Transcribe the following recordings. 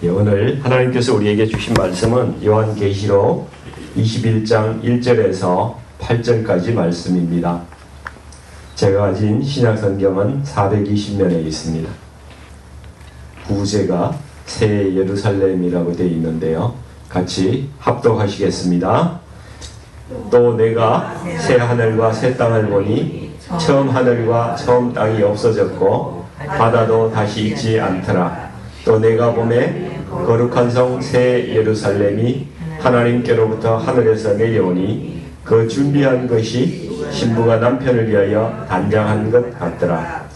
오늘 하나님께서 우리에게 주신 말씀은 요한계시록 21장 1절에서 8절까지 말씀입니다. 제가 가진 신약성경은 420면에 있습니다. 부제가 새 예루살렘이라고 되어 있는데요. 같이 합독하시겠습니다. 또 내가 새 하늘과 새 땅을 보니 처음 하늘과 처음 땅이 없어졌고 바다도 다시 있지 않더라. 또 내가 보매 거룩한 성 새 예루살렘이 하나님께로부터 하늘에서 내려오니 그 준비한 것이 신부가 남편을 위하여 단장한 것 같더라.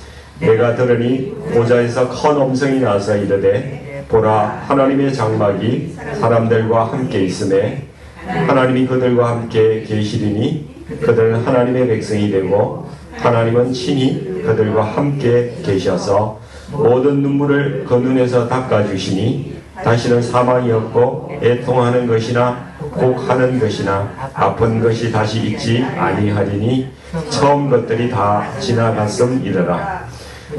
내가 들으니 보좌에서 큰 음성이 나서 이르되 보라, 하나님의 장막이 사람들과 함께 있음에 하나님이 그들과 함께 계시리니 그들은 하나님의 백성이 되고 하나님은 친히 그들과 함께 계셔서 모든 눈물을 그 눈에서 닦아주시니 다시는 사망이 없고 애통하는 것이나 곡하는 것이나 아픈 것이 다시 있지 아니하리니 처음 것들이 다 지나갔음이더라.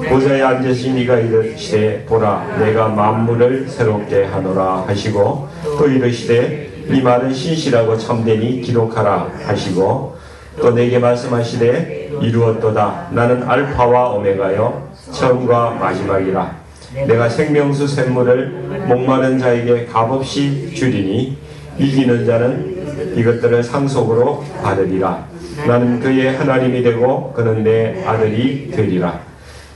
보좌에 앉으신 이가 이르시되 보라, 내가 만물을 새롭게 하노라 하시고 또 이르시되 이 말은 신실하고 참되니 기록하라 하시고 또 내게 말씀하시되 이루었도다. 나는 알파와 오메가요 처음과 마지막이라. 내가 생명수 샘물을 목마른 자에게 값없이 주리니 이기는 자는 이것들을 상속으로 받으리라. 나는 그의 하나님이 되고 그는 내 아들이 되리라.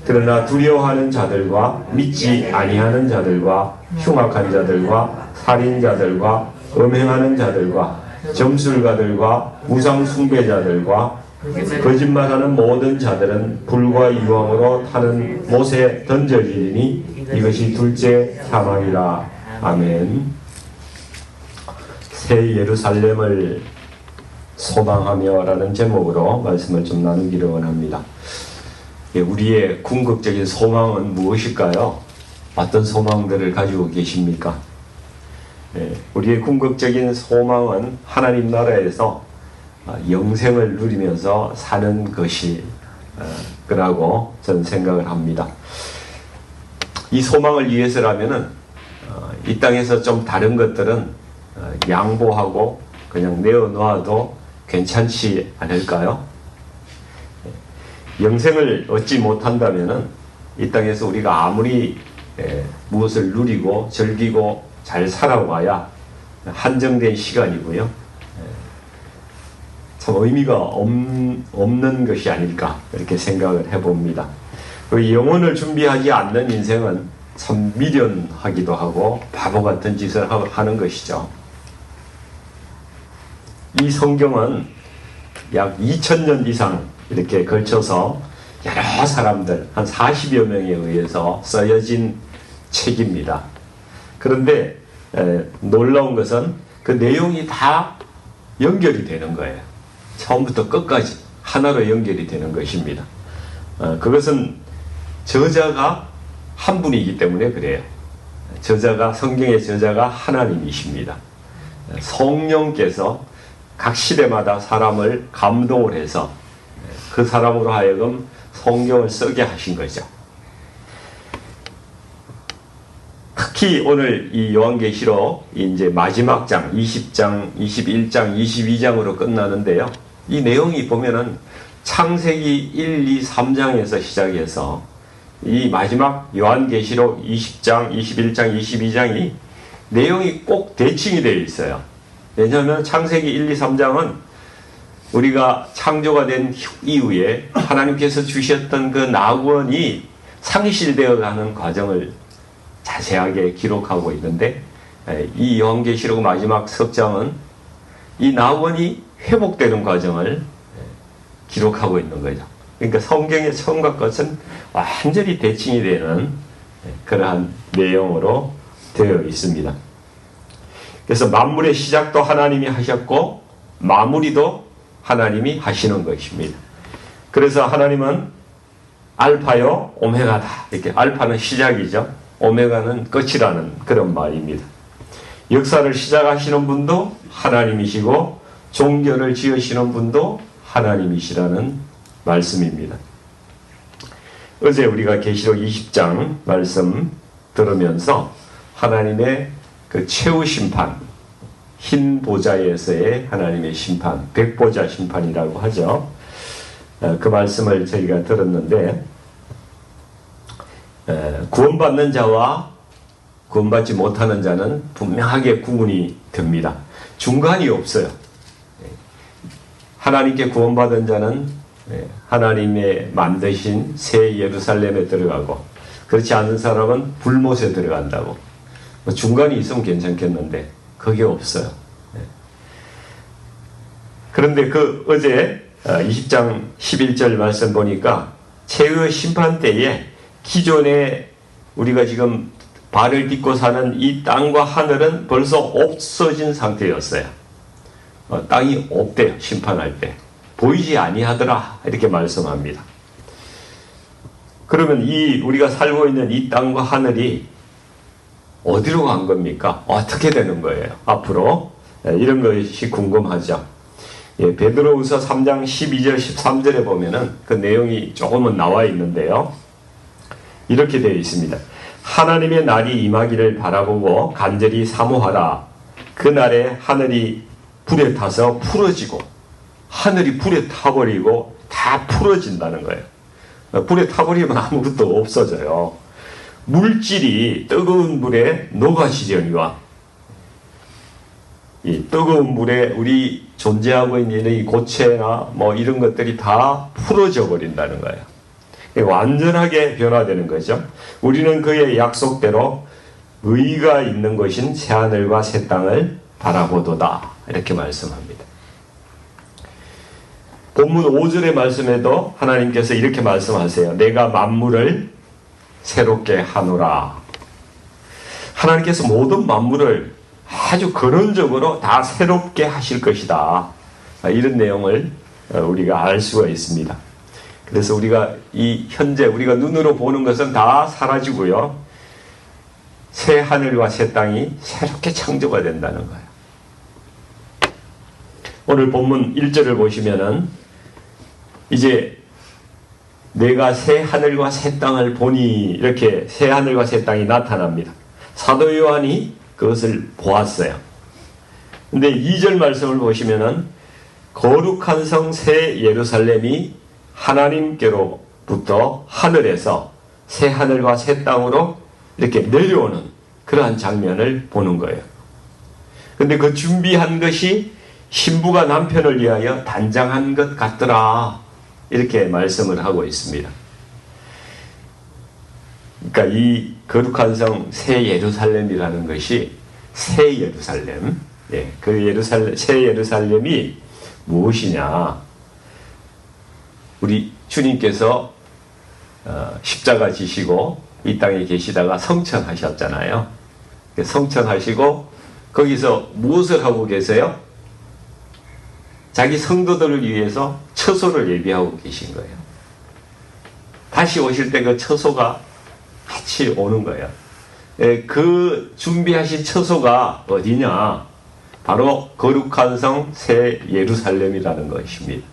그러나 두려워하는 자들과 믿지 아니하는 자들과 흉악한 자들과 살인자들과 음행하는 자들과 점술가들과 우상 숭배자들과 거짓말하는 모든 자들은 불과 유황으로 타는 못에 던져지리니 이것이 둘째 사망이라. 아멘. 새 예루살렘을 소망하며 라는 제목으로 말씀을 좀 나누기를 원합니다. 우리의 궁극적인 소망은 무엇일까요? 어떤 소망들을 가지고 계십니까? 우리의 궁극적인 소망은 하나님 나라에서 영생을 누리면서 사는 것이 그라고 저는 생각을 합니다. 이 소망을 위해서라면은 이 땅에서 좀 다른 것들은 양보하고 그냥 내어놓아도 괜찮지 않을까요? 영생을 얻지 못한다면은 이 땅에서 우리가 아무리 무엇을 누리고 즐기고 잘 살아와야 한정된 시간이고요. 참 의미가 없는 것이 아닐까 이렇게 생각을 해봅니다. 영혼을 준비하지 않는 인생은 참 미련하기도 하고 바보 같은 짓을 하는 것이죠. 이 성경은 약 2000년 이상 이렇게 걸쳐서 여러 사람들 한 40여 명에 의해서 쓰여진 책입니다. 그런데 놀라운 것은 그 내용이 다 연결이 되는 거예요. 처음부터 끝까지 하나로 연결이 되는 것입니다. 그것은 저자가 한 분이기 때문에 그래요. 성경의 저자가 하나님이십니다. 성령께서 각 시대마다 사람을 감동을 해서 그 사람으로 하여금 성경을 쓰게 하신 거죠. 특히 오늘 이 요한계시록 이제 마지막 장 20장, 21장, 22장으로 끝나는데요. 이 내용이 보면은 창세기 1, 2, 3장에서 시작해서 이 마지막 요한계시록 20장, 21장, 22장이 내용이 꼭 대칭이 되어 있어요. 왜냐하면 창세기 1, 2, 3장은 우리가 창조가 된 이후에 하나님께서 주셨던 그 낙원이 상실되어 가는 과정을 자세하게 기록하고 있는데 이 요한계시록 마지막 석장은 이 낙원이 회복되는 과정을 기록하고 있는 거죠. 그러니까 성경의 처음과 끝은 완전히 대칭이 되는 그러한 내용으로 되어 있습니다. 그래서 만물의 시작도 하나님이 하셨고 마무리도 하나님이 하시는 것입니다. 그래서 하나님은 알파요 오메가다. 이렇게 알파는 시작이죠. 오메가는 끝이라는 그런 말입니다. 역사를 시작하시는 분도 하나님이시고 종교를 지으시는 분도 하나님이시라는 말씀입니다. 어제 우리가 계시록 20장 말씀 들으면서 하나님의 그 최후 심판, 흰 보좌에서의 하나님의 심판, 백보자 심판이라고 하죠. 그 말씀을 저희가 들었는데, 구원받는 자와 구원받지 못하는 자는 분명하게 구분이 됩니다. 중간이 없어요. 하나님께 구원받은 자는 하나님의 만드신 새 예루살렘에 들어가고, 그렇지 않은 사람은 불못에 들어간다고. 중간이 있으면 괜찮겠는데 그게 없어요. 그런데 그 어제 20장 11절 말씀 보니까 최후 심판 때에 기존에 우리가 지금 발을 딛고 사는 이 땅과 하늘은 벌써 없어진 상태였어요. 땅이 없대요. 심판할 때 보이지 아니하더라 이렇게 말씀합니다. 그러면 우리가 살고 있는 이 땅과 하늘이 어디로 간 겁니까? 어떻게 되는 거예요? 앞으로 이런 것이 궁금하죠. 베드로후서 3장 12절 13절에 보면은 그 내용이 조금은 나와 있는데요. 이렇게 되어 있습니다. 하나님의 날이 임하기를 바라보고 간절히 사모하라. 그 날에 하늘이 불에 타서 풀어지고, 하늘이 불에 타버리고 다 풀어진다는 거예요. 불에 타버리면 아무것도 없어져요. 물질이 뜨거운 물에 녹아지려니와, 이 뜨거운 물에 우리 존재하고 있는 이 고체나 뭐 이런 것들이 다 풀어져 버린다는 거예요. 완전하게 변화되는 거죠. 우리는 그의 약속대로 의가 있는 것인 새하늘과 새 땅을 바라보도다 이렇게 말씀합니다. 본문 5절의 말씀에도 하나님께서 이렇게 말씀하세요. 내가 만물을 새롭게 하노라. 하나님께서 모든 만물을 아주 근원적으로 다 새롭게 하실 것이다. 이런 내용을 우리가 알 수가 있습니다. 그래서 우리가 현재 우리가 눈으로 보는 것은 다 사라지고요. 새 하늘과 새 땅이 새롭게 창조가 된다는 거예요. 오늘 본문 1절을 보시면은 이제 내가 새 하늘과 새 땅을 보니 이렇게 새 하늘과 새 땅이 나타납니다. 사도 요한이 그것을 보았어요. 근데 2절 말씀을 보시면은 거룩한 성 새 예루살렘이 하나님께로부터 하늘에서 새 하늘과 새 땅으로 이렇게 내려오는 그러한 장면을 보는 거예요. 근데 그 준비한 것이 신부가 남편을 위하여 단장한 것 같더라 이렇게 말씀을 하고 있습니다. 그러니까 이 거룩한 성 새 예루살렘이라는 것이 새 예루살렘, 그 새 예루살렘이 무엇이냐? 우리 주님께서 십자가 지시고 이 땅에 계시다가 성천하셨잖아요. 성천하시고 거기서 무엇을 하고 계세요? 자기 성도들을 위해서 처소를 예비하고 계신 거예요. 다시 오실 때 그 처소가 같이 오는 거예요. 그 준비하신 처소가 어디냐? 바로 거룩한 성 새 예루살렘이라는 것입니다.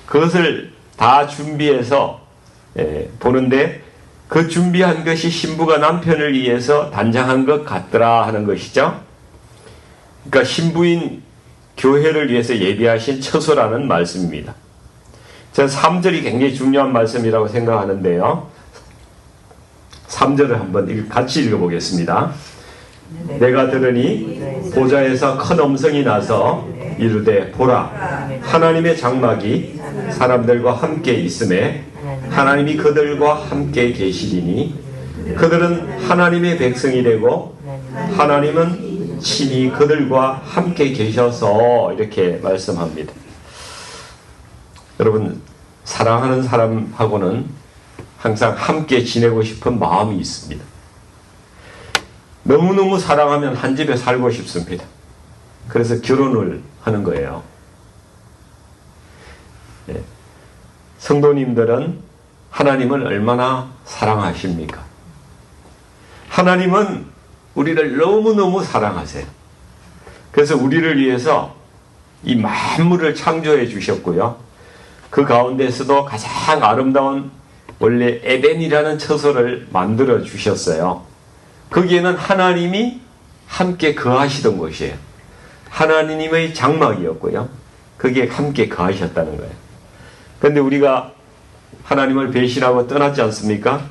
그것을 다 준비해서 보는데 그 준비한 것이 신부가 남편을 위해서 단장한 것 같더라 하는 것이죠. 그러니까 신부인 교회를 위해서 예비하신 처소라는 말씀입니다. 저는 3절이 굉장히 중요한 말씀이라고 생각하는데요. 3절을 한번 같이 읽어보겠습니다. 내가 들으니 보좌에서 큰 음성이 나서 이르되 보라 하나님의 장막이 사람들과 함께 있음에 하나님이 그들과 함께 계시리니 그들은 하나님의 백성이 되고 하나님은 친히 그들과 함께 계셔서 이렇게 말씀합니다. 여러분 사랑하는 사람하고는 항상 함께 지내고 싶은 마음이 있습니다. 너무너무 사랑하면 한 집에 살고 싶습니다. 그래서 결혼을 하는 거예요. 성도님들은 하나님을 얼마나 사랑하십니까? 하나님은 우리를 너무너무 사랑하세요. 그래서 우리를 위해서 이 만물을 창조해 주셨고요. 그 가운데서도 가장 아름다운 원래 에덴이라는 처소를 만들어 주셨어요. 거기에는 하나님이 함께 거하시던 것이에요. 하나님의 장막이었고요. 거기에 함께 거하셨다는 거예요. 그런데 우리가 하나님을 배신하고 떠났지 않습니까?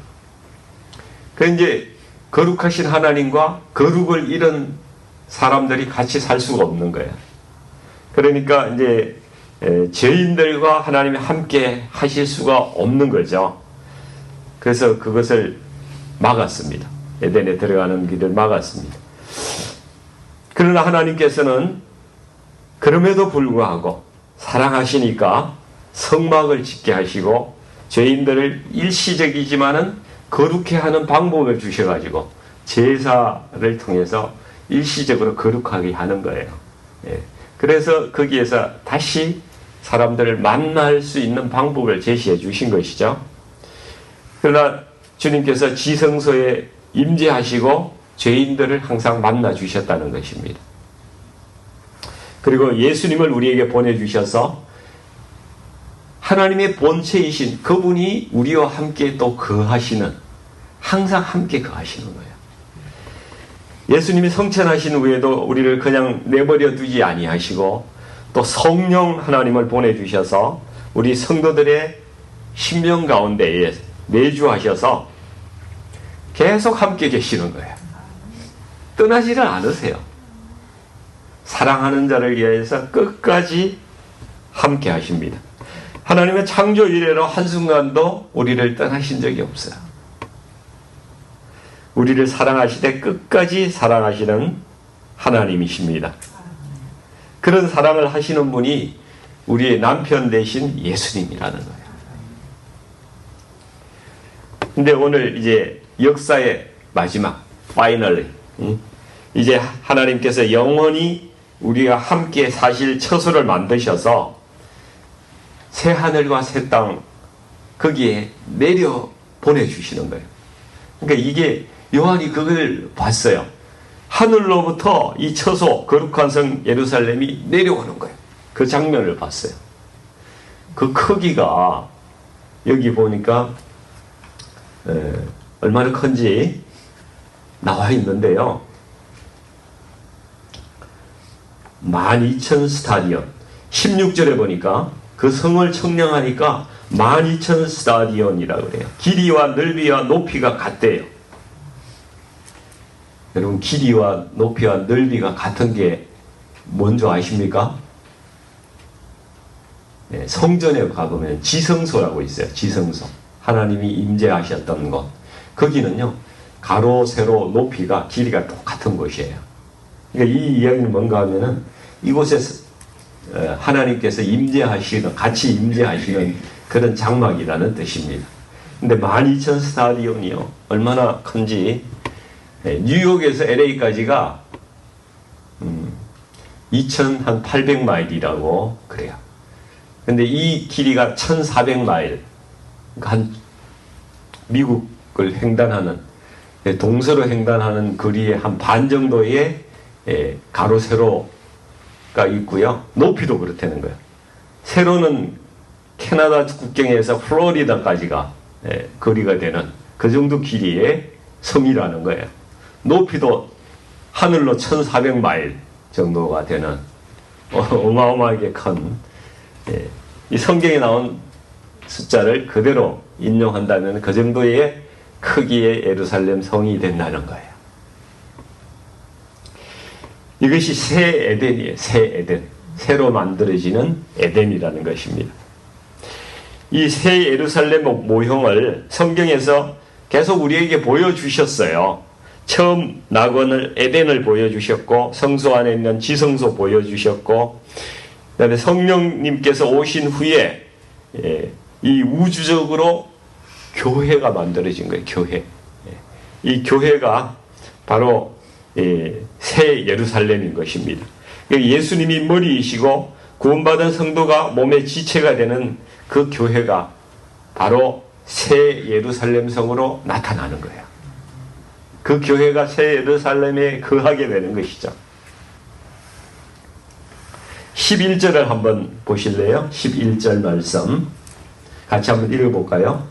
그 이제 거룩하신 하나님과 거룩을 잃은 사람들이 같이 살 수가 없는 거예요. 그러니까 이제 죄인들과 하나님이 함께 하실 수가 없는 거죠. 그래서 그것을 막았습니다. 에덴에 들어가는 길을 막았습니다. 그러나 하나님께서는 그럼에도 불구하고 사랑하시니까 성막을 짓게 하시고 죄인들을 일시적이지만은 거룩해 하는 방법을 주셔가지고 제사를 통해서 일시적으로 거룩하게 하는 거예요. 예. 그래서 거기에서 다시 사람들을 만날 수 있는 방법을 제시해 주신 것이죠. 그러나 주님께서 지성소에 임재하시고 죄인들을 항상 만나 주셨다는 것입니다. 그리고 예수님을 우리에게 보내주셔서 하나님의 본체이신 그분이 우리와 함께 또 거하시는, 항상 함께 거하시는 거예요. 예수님이 성천하신 후에도 우리를 그냥 내버려 두지 아니하시고 또 성령 하나님을 보내주셔서 우리 성도들의 심령 가운데에 내주하셔서 계속 함께 계시는 거예요. 떠나지를 않으세요. 사랑하는 자를 위해서 끝까지 함께 하십니다. 하나님의 창조 이래로 한순간도 우리를 떠나신 적이 없어요. 우리를 사랑하시되 끝까지 사랑하시는 하나님이십니다. 그런 사랑을 하시는 분이 우리의 남편 되신 예수님이라는 거예요. 근데 오늘 이제 역사의 마지막, finally, 이제 하나님께서 영원히 우리가 함께 사실 처소를 만드셔서 새 하늘과 새 땅 거기에 내려 보내주시는 거예요. 그러니까 이게 요한이 그걸 봤어요. 하늘로부터 이 처소 거룩한 성 예루살렘이 내려오는 거예요. 그 장면을 봤어요. 그 크기가 여기 보니까 얼마나 큰지 나와 있는데요. 12,000 스타디온. 16절에 보니까 그 성을 청량하니까 12,000 스타디온이라고 그래요. 길이와 넓이와 높이가 같대요. 여러분, 길이와 높이와 넓이가 같은 게 뭔지 아십니까? 네, 성전에 가보면 지성소라고 있어요. 지성소. 하나님이 임재하셨던 곳. 거기는요, 가로, 세로, 높이가, 길이가 똑같은 곳이에요. 그러니까 이 이야기는 뭔가 하면은 이곳에서 하나님께서 임재하시는, 같이 임재하시는 그런 장막이라는 뜻입니다. 근데 12,000 스타디온이요. 얼마나 큰지, 뉴욕에서 LA까지가 2,800마일이라고 그래요. 근데 이 길이가 1,400마일. 한 미국을 횡단하는, 동서로 횡단하는 거리의 한 반 정도의 가로 세로가 있고요. 높이도 그렇다는 거예요. 세로는 캐나다 국경에서 플로리다까지가 거리가 되는 그 정도 길이의 섬이라는 거예요. 높이도 하늘로 1,400마일 정도가 되는 어마어마하게 큰, 이 성경에 나온 숫자를 그대로 인용한다면 그 정도의 크기의 예루살렘 성이 된다는 거예요. 이것이 새 에덴이에요. 새 에덴. 새로 만들어지는 에덴이라는 것입니다. 이 새 예루살렘 모형을 성경에서 계속 우리에게 보여주셨어요. 처음 낙원을, 에덴을 보여주셨고, 성소 안에 있는 지성소 보여주셨고, 그 다음에 성령님께서 오신 후에 이 우주적으로 교회가 만들어진 거예요. 교회. 이 교회가 바로 새 예루살렘인 것입니다. 예수님이 머리이시고 구원받은 성도가 몸의 지체가 되는 그 교회가 바로 새 예루살렘 성으로 나타나는 거예요. 그 교회가 새 예루살렘에 거하게 되는 것이죠. 11절을 한번 보실래요? 11절 말씀 같이 한번 읽어볼까요?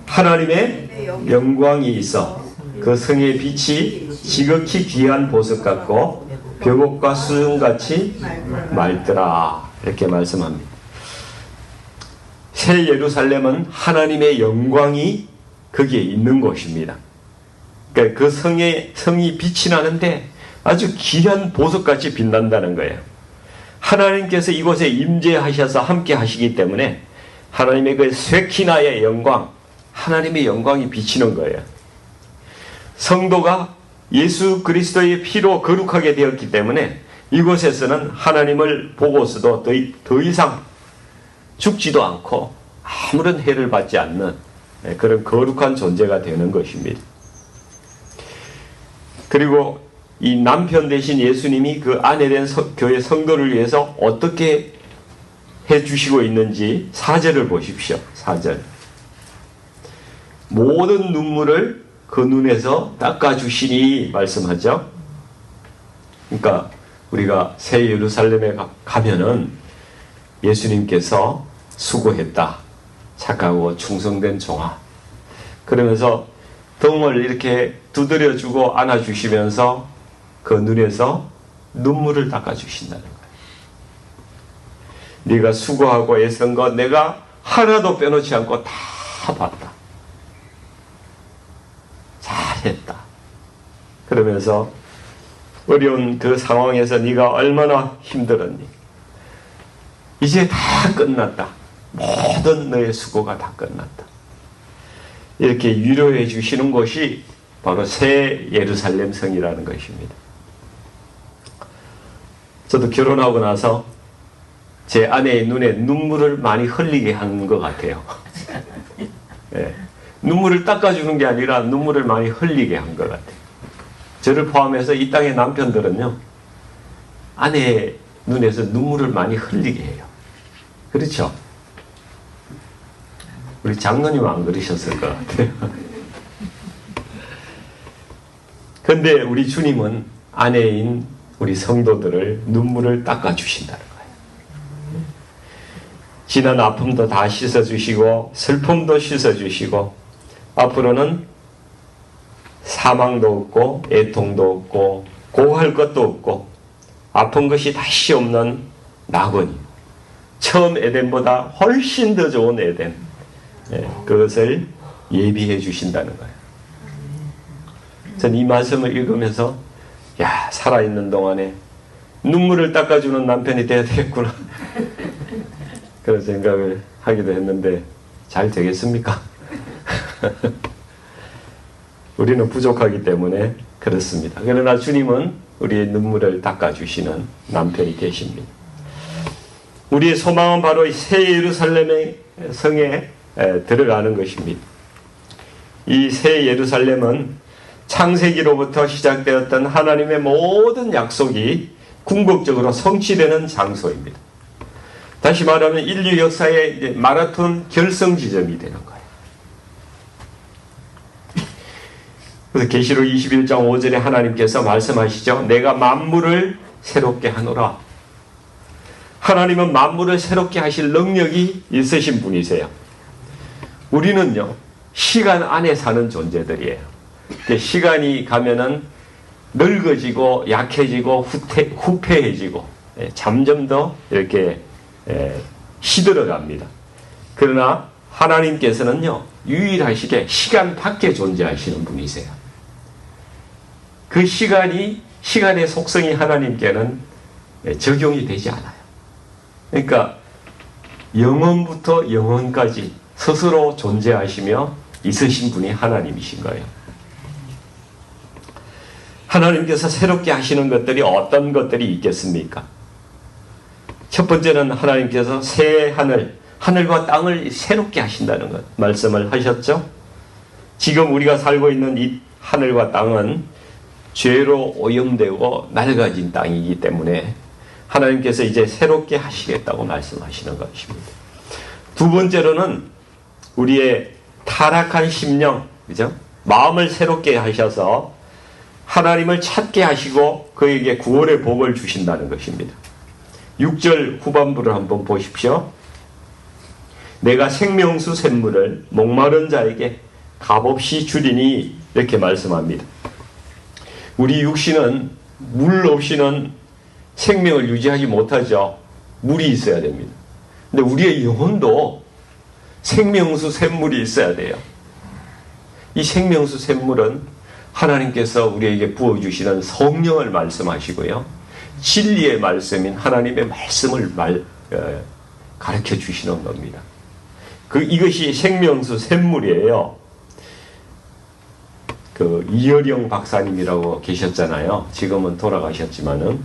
하나님의 영광이 있어 그 성의 빛이 지극히 귀한 보석 같고 벽옥과 수정같이 맑더라. 이렇게 말씀합니다. 새 예루살렘은 하나님의 영광이 거기에 있는 곳입니다. 그러니까 그 성이 빛이 나는데 아주 귀한 보석같이 빛난다는 거예요. 하나님께서 이곳에 임재하셔서 함께 하시기 때문에 하나님의 그 쉐키나의 영광, 하나님의 영광이 비치는 거예요. 성도가 예수 그리스도의 피로 거룩하게 되었기 때문에 이곳에서는 하나님을 보고서도 더 이상 죽지도 않고 아무런 해를 받지 않는 그런 거룩한 존재가 되는 것입니다. 그리고 이 남편 되신 예수님이 그 아내 된 교회 성도를 위해서 어떻게 해주시고 있는지 4절을 보십시오. 4절. 모든 눈물을 그 눈에서 닦아주시니 말씀하죠. 그러니까 우리가 새 예루살렘에 가면은 예수님께서 수고했다. 착하고 충성된 종아. 그러면서 등을 이렇게 두드려주고 안아주시면서 그 눈에서 눈물을 닦아주신다는 거예요. 네가 수고하고 애쓴 것 내가 하나도 빼놓지 않고 다 봤다. 잘했다. 그러면서 어려운 그 상황에서 네가 얼마나 힘들었니? 이제 다 끝났다. 모든 너의 수고가 다 끝났다. 이렇게 위로해 주시는 곳이 바로 새 예루살렘 성이라는 것입니다. 저도 결혼하고 나서 제 아내의 눈에 눈물을 많이 흘리게 한 것 같아요. 네. 눈물을 닦아주는 게 아니라 눈물을 많이 흘리게 한 것 같아요. 저를 포함해서 이 땅의 남편들은요, 아내의 눈에서 눈물을 많이 흘리게 해요. 그렇죠? 우리 장로님 안 그러셨을 것 같아요. 근데 우리 주님은 아내인 우리 성도들을 눈물을 닦아주신다는 거예요. 지난 아픔도 다 씻어주시고 슬픔도 씻어주시고 앞으로는 사망도 없고 애통도 없고 고할 것도 없고 아픈 것이 다시 없는 낙원이 처음 에덴보다 훨씬 더 좋은 에덴, 그것을 예비해 주신다는 거예요. 저는 이 말씀을 읽으면서 야, 살아있는 동안에 눈물을 닦아주는 남편이 돼야 되겠구나 그런 생각을 하기도 했는데 잘 되겠습니까? 우리는 부족하기 때문에 그렇습니다. 그러나 주님은 우리의 눈물을 닦아주시는 남편이 되십니다. 우리의 소망은 바로 새 예루살렘의 성에 들어가는 것입니다. 이 새 예루살렘은 창세기로부터 시작되었던 하나님의 모든 약속이 궁극적으로 성취되는 장소입니다. 다시 말하면 인류 역사의 마라톤 결성 지점이 되는 거예요. 그래서 계시록 21장 5절에 하나님께서 말씀하시죠. 내가 만물을 새롭게 하노라. 하나님은 만물을 새롭게 하실 능력이 있으신 분이세요. 우리는요, 시간 안에 사는 존재들이에요. 시간이 가면은 늙어지고 약해지고 후패해지고 점점 더 이렇게 시들어갑니다. 그러나 하나님께서는요, 유일하시게 시간 밖에 존재하시는 분이세요. 그 시간의 속성이 하나님께는 적용이 되지 않아요. 그러니까 영원부터 영원까지 스스로 존재하시며 있으신 분이 하나님이신 거예요. 하나님께서 새롭게 하시는 것들이 어떤 것들이 있겠습니까? 첫 번째는 하나님께서 새 하늘과 땅을 새롭게 하신다는 것 말씀을 하셨죠. 지금 우리가 살고 있는 이 하늘과 땅은 죄로 오염되고 낡아진 땅이기 때문에 하나님께서 이제 새롭게 하시겠다고 말씀하시는 것입니다. 두 번째로는 우리의 타락한 심령, 그죠? 마음을 새롭게 하셔서 하나님을 찾게 하시고 그에게 구원의 복을 주신다는 것입니다. 6절 후반부를 한번 보십시오. 내가 생명수 샘물을 목마른 자에게 값없이 주리니 이렇게 말씀합니다. 우리 육신은 물 없이는 생명을 유지하지 못하죠. 물이 있어야 됩니다. 근데 우리의 영혼도 생명수 샘물이 있어야 돼요. 이 생명수 샘물은 하나님께서 우리에게 부어주시는 성령을 말씀하시고요. 진리의 말씀인 하나님의 말씀을 가르쳐 주시는 겁니다. 이것이 생명수 샘물이에요. 이어령 박사님이라고 계셨잖아요. 지금은 돌아가셨지만은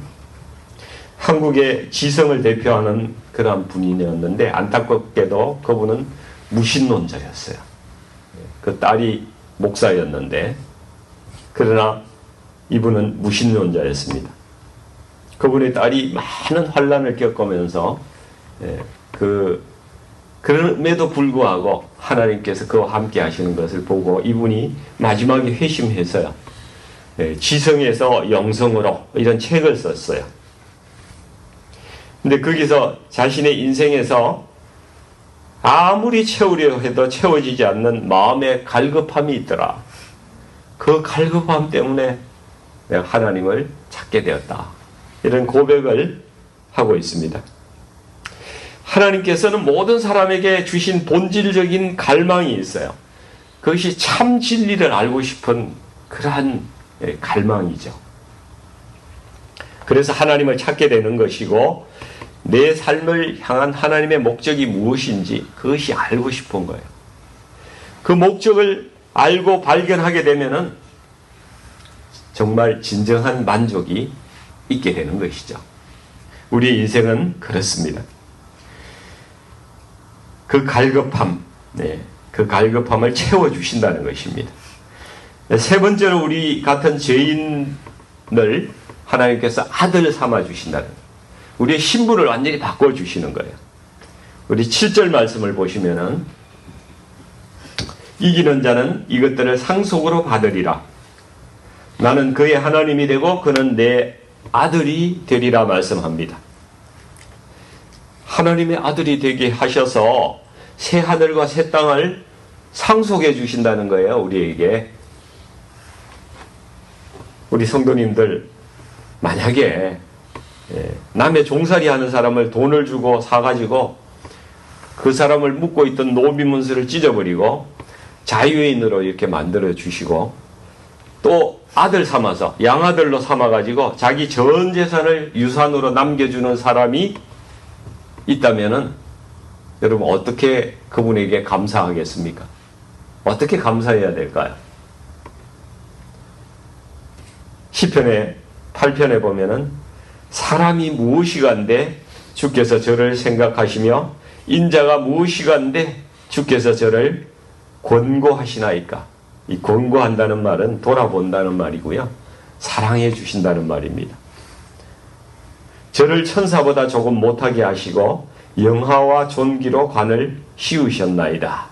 한국의 지성을 대표하는 그러한 분이었는데 안타깝게도 그분은 무신론자였어요. 그 딸이 목사였는데 그러나 이분은 무신론자였습니다. 그분의 딸이 많은 환난을 겪으면서 그럼에도 불구하고 하나님께서 그와 함께 하시는 것을 보고 이분이 마지막에 회심해서요. 지성에서 영성으로 이런 책을 썼어요. 근데 거기서 자신의 인생에서 아무리 채우려 해도 채워지지 않는 마음의 갈급함이 있더라. 그 갈급함 때문에 내가 하나님을 찾게 되었다. 이런 고백을 하고 있습니다. 하나님께서는 모든 사람에게 주신 본질적인 갈망이 있어요. 그것이 참 진리를 알고 싶은 그러한 갈망이죠. 그래서 하나님을 찾게 되는 것이고 내 삶을 향한 하나님의 목적이 무엇인지 그것이 알고 싶은 거예요. 그 목적을 알고 발견하게 되면은 정말 진정한 만족이 있게 되는 것이죠. 우리의 인생은 그렇습니다. 그 갈급함, 그 갈급함을 채워주신다는 것입니다. 세 번째로 우리 같은 죄인을 하나님께서 아들 삼아주신다는 거예요. 우리의 신분을 완전히 바꿔주시는 거예요. 우리 7절 말씀을 보시면은 이기는 자는 이것들을 상속으로 받으리라. 나는 그의 하나님이 되고 그는 내 아들이 되리라 말씀합니다. 하나님의 아들이 되게 하셔서 새 하늘과 새 땅을 상속해 주신다는 거예요. 우리에게. 우리 성도님들 만약에 남의 종살이 하는 사람을 돈을 주고 사가지고 그 사람을 묶고 있던 노비문서를 찢어버리고 자유인으로 이렇게 만들어 주시고 또 아들 삼아서 양아들로 삼아가지고 자기 전 재산을 유산으로 남겨주는 사람이 있다면은 여러분 어떻게 그분에게 감사하겠습니까? 어떻게 감사해야 될까요? 시편의 8편에 보면은 사람이 무엇이간데 주께서 저를 생각하시며 인자가 무엇이간데 주께서 저를 권고하시나이까. 이 권고한다는 말은 돌아본다는 말이고요. 사랑해 주신다는 말입니다. 저를 천사보다 조금 못하게 하시고 영화와 존귀로 관을 씌우셨나이다.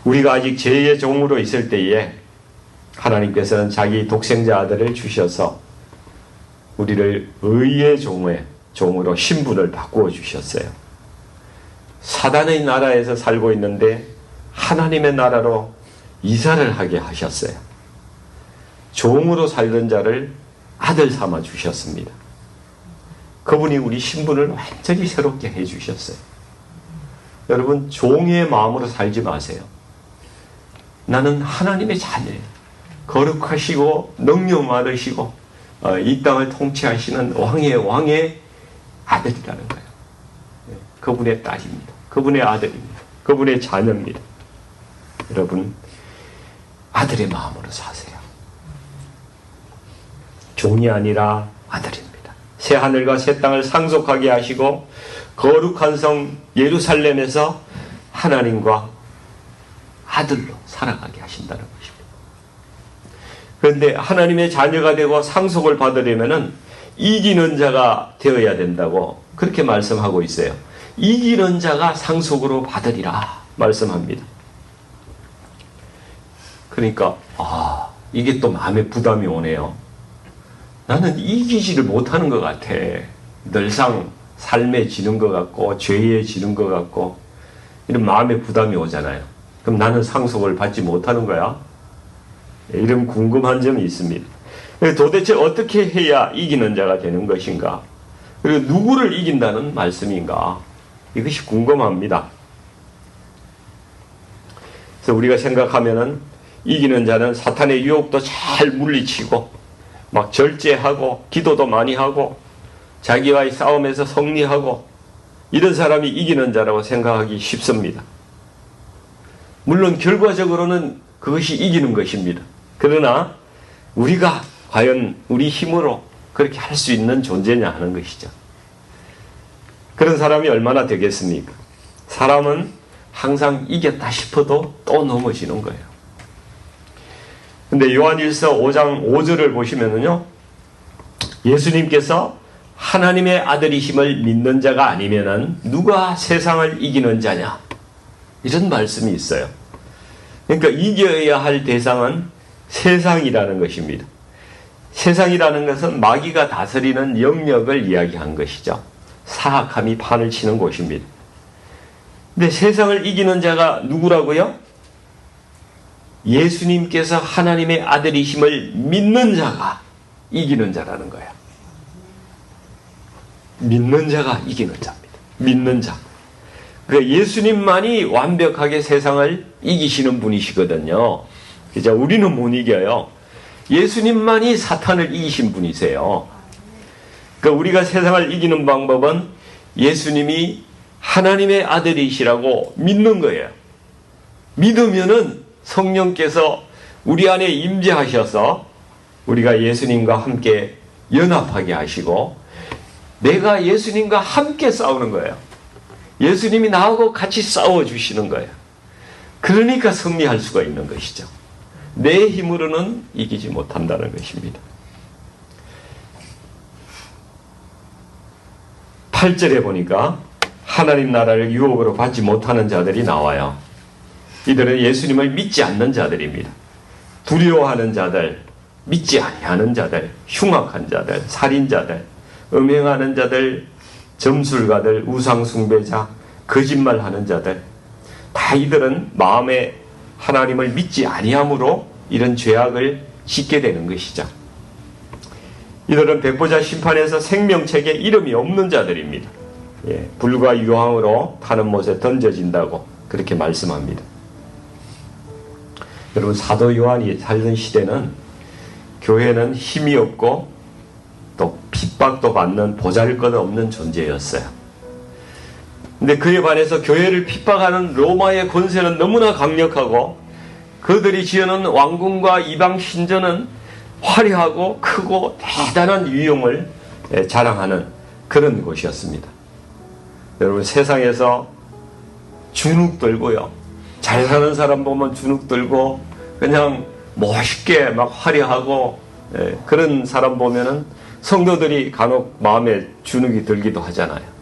우리가 아직 죄의 종으로 있을 때에 하나님께서는 자기 독생자 아들을 주셔서 우리를 의의 종으로 신분을 바꾸어 주셨어요. 사단의 나라에서 살고 있는데 하나님의 나라로 이사를 하게 하셨어요. 종으로 살던 자를 아들 삼아 주셨습니다. 그분이 우리 신분을 완전히 새롭게 해 주셨어요. 여러분 종의 마음으로 살지 마세요. 나는 하나님의 자녀예요. 거룩하시고 능력 많으시고 이 땅을 통치하시는 왕의 아들이라는 거예요. 그분의 딸입니다. 그분의 아들입니다. 그분의 자녀입니다. 여러분 아들의 마음으로 사세요. 종이 아니라 아들입니다. 새 하늘과 새 땅을 상속하게 하시고 거룩한 성 예루살렘에서 하나님과 아들로 살아가게 하신다는 것입니다. 그런데 하나님의 자녀가 되고 상속을 받으려면은 이기는 자가 되어야 된다고 그렇게 말씀하고 있어요. 이기는 자가 상속으로 받으리라 말씀합니다. 그러니까 이게 또 마음에 부담이 오네요. 나는 이기지를 못하는 것 같아. 늘상 삶에 지는 것 같고 죄에 지는 것 같고 이런 마음에 부담이 오잖아요. 그럼 나는 상속을 받지 못하는 거야? 이런 궁금한 점이 있습니다. 도대체 어떻게 해야 이기는 자가 되는 것인가? 그리고 누구를 이긴다는 말씀인가? 이것이 궁금합니다. 그래서 우리가 생각하면은 이기는 자는 사탄의 유혹도 잘 물리치고 막 절제하고 기도도 많이 하고 자기와의 싸움에서 승리하고 이런 사람이 이기는 자라고 생각하기 쉽습니다. 물론 결과적으로는 그것이 이기는 것입니다. 그러나 우리가 과연 우리 힘으로 그렇게 할 수 있는 존재냐 하는 것이죠. 그런 사람이 얼마나 되겠습니까? 사람은 항상 이겼다 싶어도 또 넘어지는 거예요. 근데 요한일서 5장 5절을 보시면은요, 예수님께서 하나님의 아들이심을 믿는 자가 아니면은 누가 세상을 이기는 자냐? 이런 말씀이 있어요. 그러니까 이겨야 할 대상은 세상이라는 것입니다. 세상이라는 것은 마귀가 다스리는 영역을 이야기한 것이죠. 사악함이 판을 치는 곳입니다. 근데 세상을 이기는 자가 누구라고요? 예수님께서 하나님의 아들이심을 믿는 자가 이기는 자라는 거예요. 믿는 자가 이기는 자입니다. 믿는 자. 그 예수님만이 완벽하게 세상을 이기시는 분이시거든요. 그죠? 우리는 못 이겨요. 예수님만이 사탄을 이기신 분이세요. 그러니까 우리가 세상을 이기는 방법은 예수님이 하나님의 아들이시라고 믿는 거예요. 믿으면은 성령께서 우리 안에 임재하셔서 우리가 예수님과 함께 연합하게 하시고 내가 예수님과 함께 싸우는 거예요. 예수님이 나하고 같이 싸워주시는 거예요. 그러니까 승리할 수가 있는 것이죠. 내 힘으로는 이기지 못한다는 것입니다. 8절에 보니까 하나님 나라를 유혹으로 받지 못하는 자들이 나와요. 이들은 예수님을 믿지 않는 자들입니다. 두려워하는 자들, 믿지 아니하는 자들, 흉악한 자들, 살인자들, 음행하는 자들, 점술가들, 우상숭배자, 거짓말하는 자들, 다 이들은 마음에 하나님을 믿지 아니함으로 이런 죄악을 짓게 되는 것이죠. 이들은 백보자 심판에서 생명책에 이름이 없는 자들입니다. 예, 불과 유황으로 타는 못에 던져진다고 그렇게 말씀합니다. 여러분, 사도 요한이 살던 시대는 교회는 힘이 없고 또 핍박도 받는 보잘것없는 존재였어요. 근데 그에 반해서 교회를 핍박하는 로마의 권세는 너무나 강력하고 그들이 지어놓은 왕궁과 이방 신전은 화려하고 크고 대단한 위용을 자랑하는 그런 곳이었습니다. 여러분, 세상에서 주눅 들고요, 잘 사는 사람 보면 주눅 들고 그냥 멋있게 막 화려하고 그런 사람 보면은 성도들이 간혹 마음에 주눅이 들기도 하잖아요.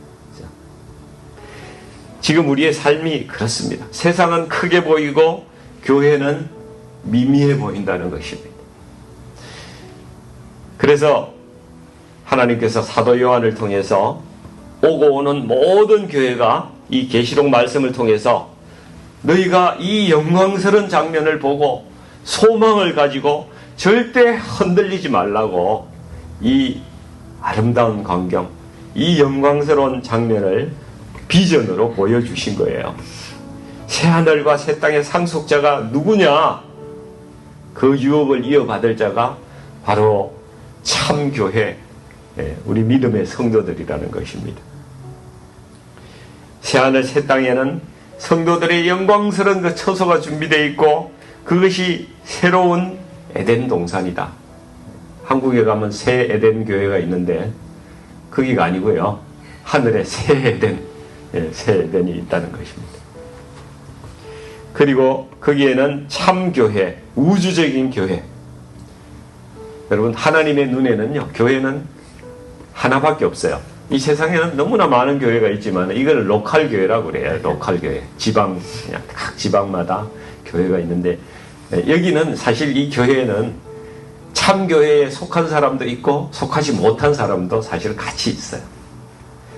지금 우리의 삶이 그렇습니다. 세상은 크게 보이고 교회는 미미해 보인다는 것입니다. 그래서 하나님께서 사도 요한을 통해서 오고 오는 모든 교회가 이 계시록 말씀을 통해서 너희가 이 영광스러운 장면을 보고 소망을 가지고 절대 흔들리지 말라고 이 아름다운 광경, 이 영광스러운 장면을 비전으로 보여주신 거예요. 새하늘과 새 땅의 상속자가 누구냐? 그 유업을 이어받을 자가 바로 참교회, 우리 믿음의 성도들이라는 것입니다. 새하늘 새 땅에는 성도들의 영광스러운 그 처소가 준비되어 있고 그것이 새로운 에덴 동산이다. 한국에 가면 새 에덴 교회가 있는데 거기가 아니고요, 하늘에 새 에덴, 새 에덴이 있다는 것입니다. 그리고 거기에는 참교회, 우주적인 교회. 여러분, 하나님의 눈에는요, 교회는 하나밖에 없어요. 이 세상에는 너무나 많은 교회가 있지만 이걸 로컬 교회라고 그래요. 로컬 교회. 지방, 그냥 각 지방마다 교회가 있는데 여기는 사실 이 교회에는 참교회에 속한 사람도 있고 속하지 못한 사람도 사실 같이 있어요.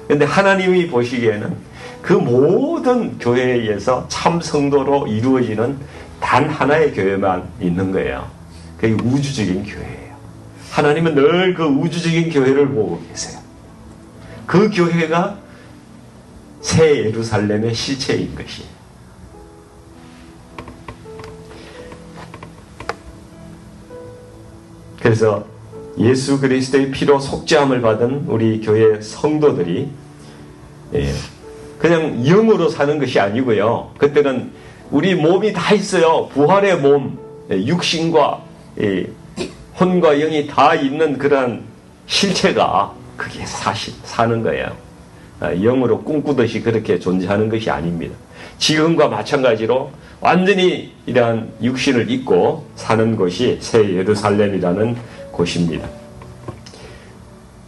그런데 하나님이 보시기에는 그 모든 교회에서 참 성도로 이루어지는 단 하나의 교회만 있는 거예요. 그게 우주적인 교회예요. 하나님은 늘 그 우주적인 교회를 보고 계세요. 그 교회가 새 예루살렘의 실체인 것이에요. 그래서 예수 그리스도의 피로 속죄함을 받은 우리 교회 성도들이 그냥 영으로 사는 것이 아니고요. 그때는 우리 몸이 다 있어요. 부활의 몸, 육신과 혼과 영이 다 있는 그런 실체가 그게 사는 거예요. 영으로 꿈꾸듯이 그렇게 존재하는 것이 아닙니다. 지금과 마찬가지로 완전히 이러한 육신을 입고 사는 곳이 새 예루살렘이라는 곳입니다.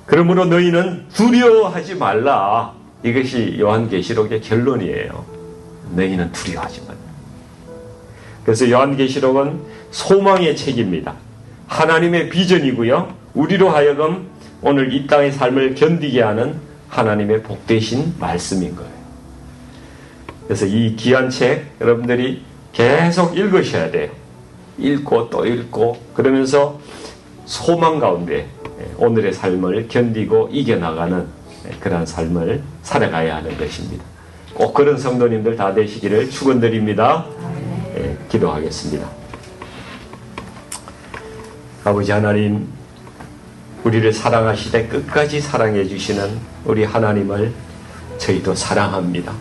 그러므로 너희는 두려워하지 말라. 이것이 요한계시록의 결론이에요. 너희는 두려워하지 말라. 그래서 요한계시록은 소망의 책입니다. 하나님의 비전이고요. 우리로 하여금 오늘 이 땅의 삶을 견디게 하는 하나님의 복되신 말씀인 거예요. 그래서 이 귀한 책 여러분들이 계속 읽으셔야 돼요. 읽고 또 읽고 그러면서 소망 가운데 오늘의 삶을 견디고 이겨나가는 그런 삶을 살아가야 하는 것입니다. 꼭 그런 성도님들 다 되시기를 축원드립니다. 기도하겠습니다. 아버지 하나님, 우리를 사랑하시되 끝까지 사랑해 주시는 우리 하나님을 저희도 사랑합니다.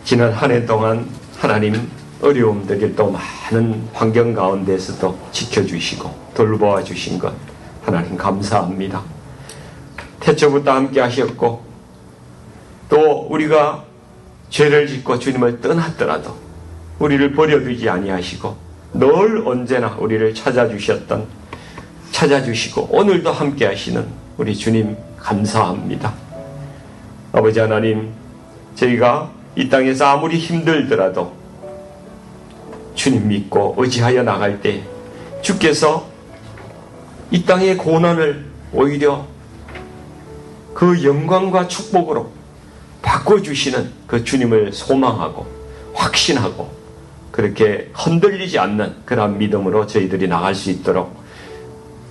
지난 한 해 동안 하나님 어려움들을 또 많은 환경 가운데서도 지켜주시고 돌보아 주신 것 하나님 감사합니다. 태초부터 함께 하셨고 또 우리가 죄를 짓고 주님을 떠났더라도 우리를 버려두지 아니하시고 늘 언제나 우리를 찾아주시고 오늘도 함께 하시는 우리 주님 감사합니다. 아버지 하나님, 저희가 이 땅에서 아무리 힘들더라도 주님 믿고 의지하여 나갈 때 주께서 이 땅의 고난을 오히려 그 영광과 축복으로 바꿔주시는 그 주님을 소망하고 확신하고 그렇게 흔들리지 않는 그런 믿음으로 저희들이 나갈 수 있도록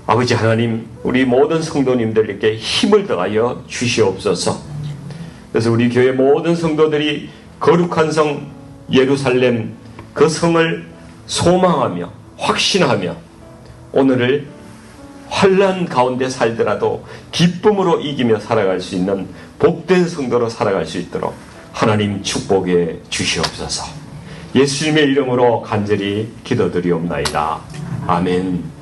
아버지 하나님, 우리 모든 성도님들에게 힘을 더하여 주시옵소서. 그래서 우리 교회 모든 성도들이 거룩한 성 예루살렘 그 성을 소망하며 확신하며 오늘을 환난 가운데 살더라도 기쁨으로 이기며 살아갈 수 있는 복된 성도로 살아갈 수 있도록 하나님 축복해 주시옵소서. 예수님의 이름으로 간절히 기도드리옵나이다. 아멘.